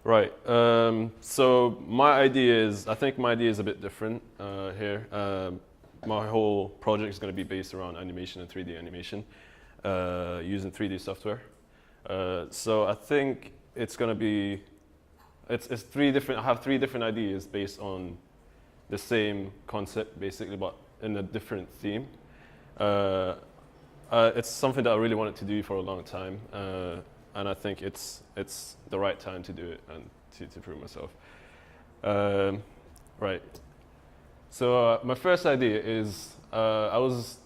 Right. So I think my idea is a bit different here. My whole project is going to be based around animation and 3D animation using 3D software. So I think it's going to be, it's three different, I have three different ideas based on the same concept basically, but in a different theme. It's something that I really wanted to do for a long time. And I think it's the right time to do it and to prove myself. Right. So my first idea is I was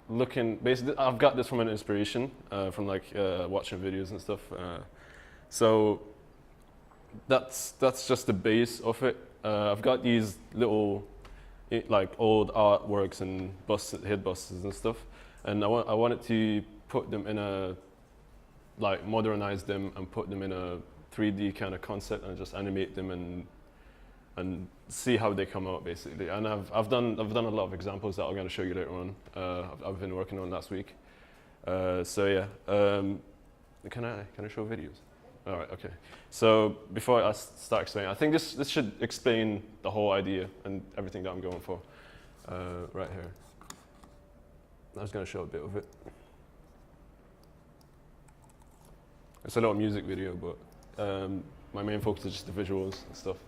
looking. Basically, I've got this from an inspiration from like watching videos and stuff. So that's just the base of it. I've got these little like old artworks and head busters and stuff, and I wanted to put them in a like modernize them and put them in a 3D kind of concept and just animate them and see how they come out basically. And I've done a lot of examples that I'm going to show you later on. I've been working on last week. So yeah, can I show videos? All right, okay. So before I start explaining, I think this should explain the whole idea and everything that I'm going for. Right here. I was going to show a bit of it. It's a little music video, but my main focus is just the visuals and stuff.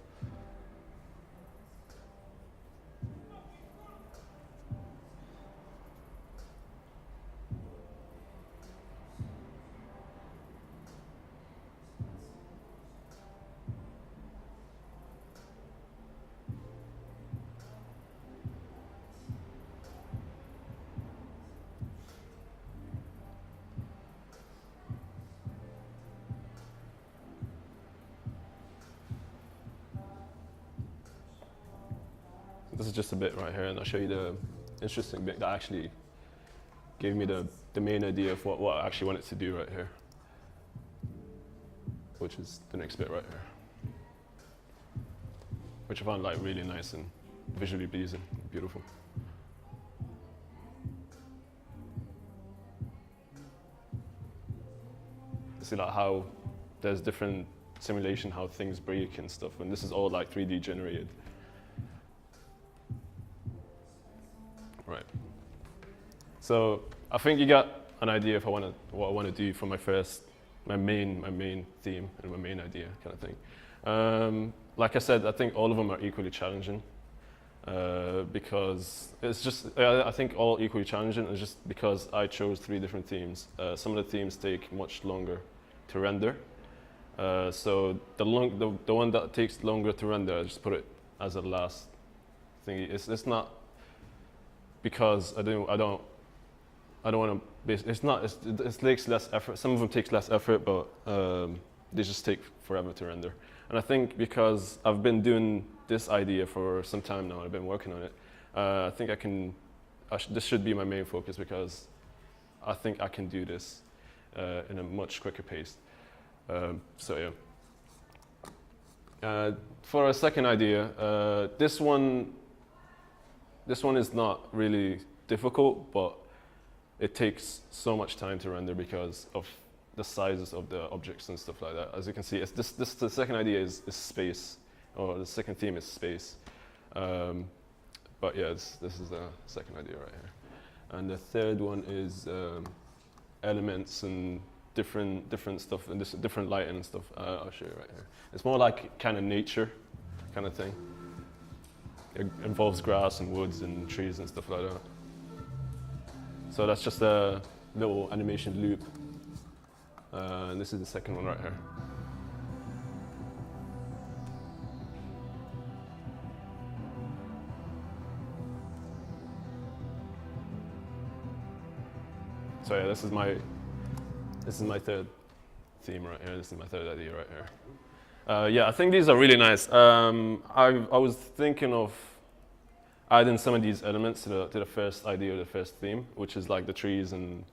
This is just a bit right here, and I'll show you the interesting bit that actually gave me the main idea of what I actually wanted to do right here, which is the next bit right here, which I found like really nice and visually pleasing, beautiful. You see like how there's different simulation, how things break and stuff, and this is all like 3D generated. Right. So I think you got an idea of what I want to do for my main theme and my main idea kind of thing. Like I said, I think all of them are equally challenging because it's just I think all equally challenging is just because I chose three different themes. Some of the themes take much longer to render. So the one that takes longer to render, I just put it as a last thing. It's not because I don't want to. It takes less effort. Some of them takes less effort, but they just take forever to render. And I think because I've been doing this idea for some time now, I've been working on it. I think this should be my main focus because I think I can do this in a much quicker pace. So yeah. For a second idea, this one is not really difficult, but it takes so much time to render because of the sizes of the objects and stuff like that. As you can see, the second idea is space, or the second theme is space. But yeah, this is the second idea right here. And the third one is elements and different stuff and different lighting and stuff. I'll show you right here. It's more like kind of nature kind of thing. It involves grass and woods and trees and stuff like that. So that's just a little animation loop. And this is the second one right here. So yeah, this is my third theme right here. This is my third idea right here. Yeah, I think these are really nice. I was thinking of adding some of these elements to the first idea, the first theme, which is like the trees and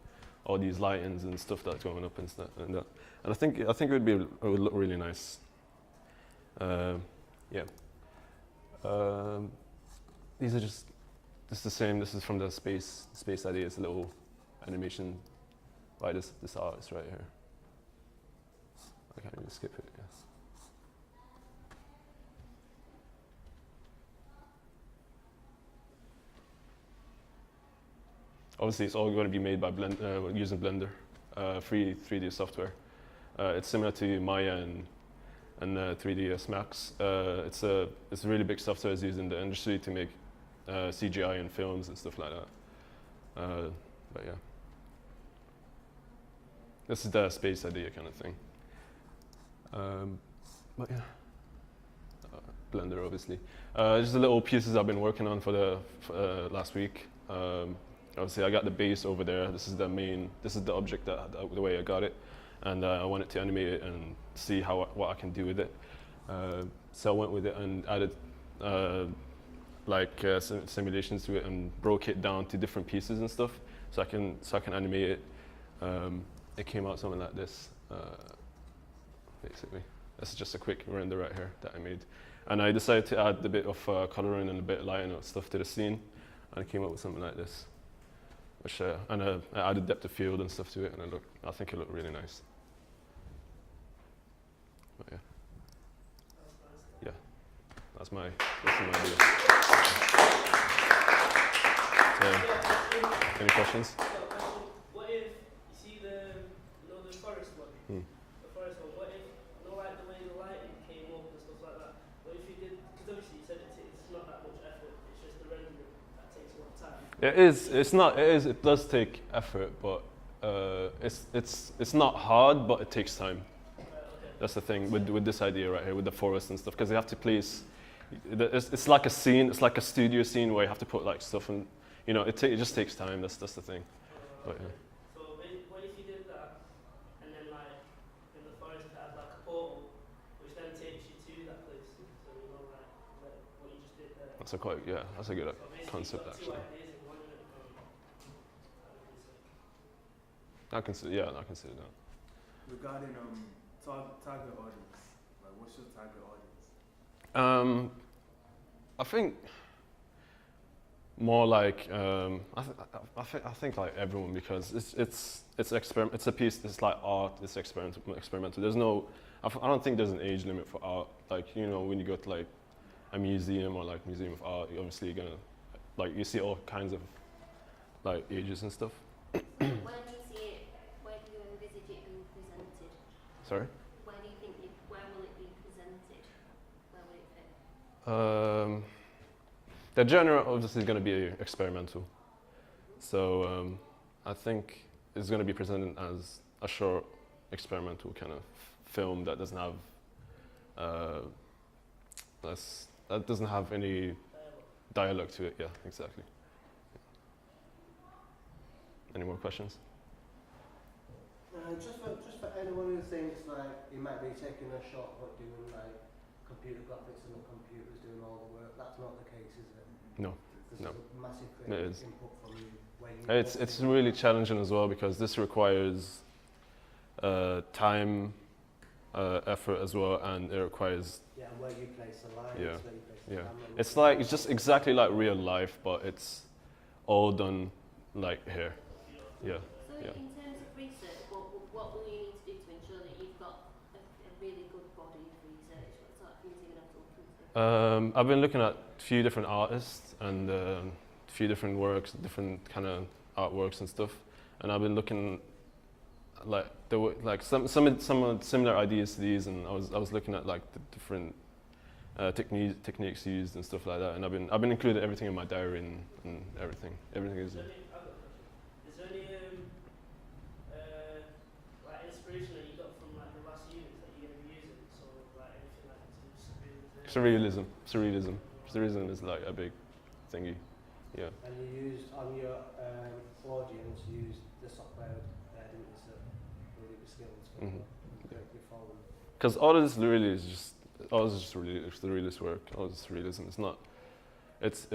all these lightings and stuff that's going up and stuff and that. And I think it would look really nice. Yeah. These are just the same. This is from the space idea. It's a little animation by this artist right here. I can't even skip it. Yeah. obviously it's all going to be made by using Blender, free 3D software. It's similar to Maya and 3ds Max. It's a really big software is used in the industry to make CGI and films and stuff like that. But yeah, this is the space idea kind of thing. But yeah, Blender obviously. Just the little pieces I've been working on for the last week. Obviously I got the base over there. This is the object the way I got it. And I wanted to animate it and see what I can do with it. So I went with it and added simulations to it and broke it down to different pieces and stuff, so I can animate it. It came out something like this, basically. This is just a quick render right here that I made, and I decided to add a bit of coloring and a bit of lighting and stuff to the scene, and I came up with something like this. Which I added depth of field and stuff to it, and I think it looked really nice. But yeah, that's my idea. So, any questions? What if you see the forest one? The forest one. What if like the way the lighting came up and stuff like that? What if you did? Because obviously you said it's not that much effort. It's just the rendering that takes a lot of time. It is. It's not. It is. It does take effort, but it's not hard, but it takes time. Okay. That's the thing with this idea right here, with the forest and stuff, because you have to place. It's like a scene. It's like a studio scene where you have to put like stuff and it just takes time. That's the thing. But yeah. So what if you did that, and then like in the forest it had like a portal, which then takes you to that place. So like what you just did there. That's a good concept actually. I consider that. Regarding target audience, like what's your target audience? I think more like I think like everyone, because it's experiment. It's a piece. It's like art. It's experimental. There's no. I don't think there's an age limit for art. Like when you go to like a museum or like museum of art, obviously you're gonna like you see all kinds of like ages and stuff. Where do you see it? Where do you envisage it being presented? Sorry? Where do you think where will it be presented? Where will it fit? The genre obviously is going to be experimental. So I think it's going to be presented as a short experimental kind of film that doesn't have any dialogue to it. Yeah, exactly. Any more questions? Just for anyone who thinks like he might be taking a shot but doing like computer graphics and the computer's doing all the work, that's not the case, is it? No. There's No. a massive It is. input from you. Where you It's really challenging as well, because this requires time, effort as well, and it requires. Yeah, and where you place the lines, Yeah. where you place the Yeah. camera. It's just exactly like real life, but it's all done like here. Yeah. So Yeah. in terms of research, what will you need to do to ensure that you've got a really good body of research? What sort of things are you going to have to look into? I've been looking at a few different artists and a few different works, different kind of artworks and stuff, and I've been looking like there were like some similar ideas to these, and I was looking at like the different techniques used and stuff like that, and I've been including everything in my diary and everything. Everything is. Is there any like inspiration that you got from like the last units that you're going to be using? So like anything like to Surrealism. Surrealism is like a big thingy. Yeah. And you used on your audience, you used the software didn't you, so really the skills for your phone. Because all of this really is just surrealist work. All this surrealism. It's not. It's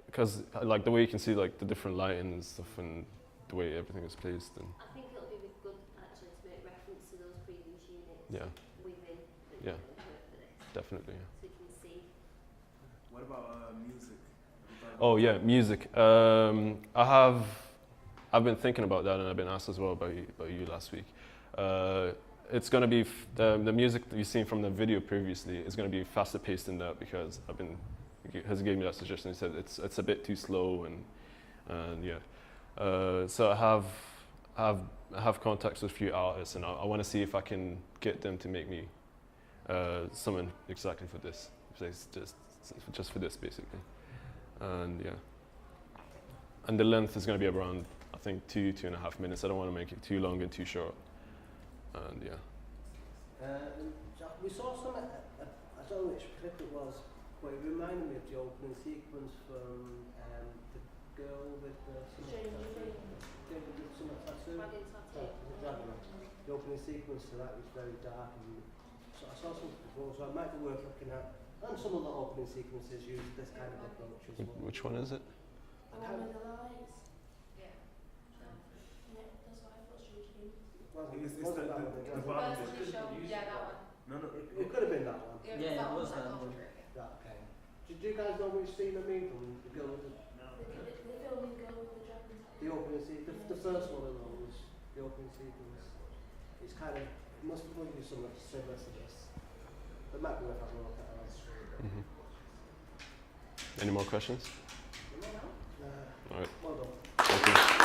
because like the way you can see like the different lighting and stuff and the way everything is placed and. I think it'll be good actually to make reference to those previous units Yeah. within the Yeah. work for this, Definitely. Yeah. so you can see. What about music? Oh yeah, music. I've been thinking about that, and I've been asked as well by you last week. It's going to be the music that you've seen from the video previously is going to be faster paced than that, because he has gave me that suggestion. He said it's a bit too slow and yeah. So I have contacts with a few artists, and I want to see if I can get them to make me something exactly for this. So it's just for this, basically. And yeah. And the length is going to be around, I think, 2.5 minutes. I don't want to make it too long and too short. And yeah. We saw some, I don't know which clip it was, but it reminded me of the opening sequence from the girl with the Stranger Things. tattoo. Dragon tattoo. Dragon. The opening sequence to that was very dark, and so I saw something before, so it might be worth looking at. And some of the opening sequences use this kind of approach as well. Which one is it? The one with the lights. Yeah. Yeah, that's what I thought Stranger Things. Well, It's wasn't the- that one, the it wasn't. bottom First bit. they showed, yeah, that one. No, no. It could have been that one. Yeah, Yeah, that it was like that one. after it, yeah. Right, okay. Do you guys know which scene I mean from the girl with the The film with the girl with the dragon tattoo. opening sequence? The first one of those, the opening sequence. It's kind of, it must be something similar to this. It might be worth having a look at it. Mm-hmm. Any more questions? Uh, All right. well done. Thank you.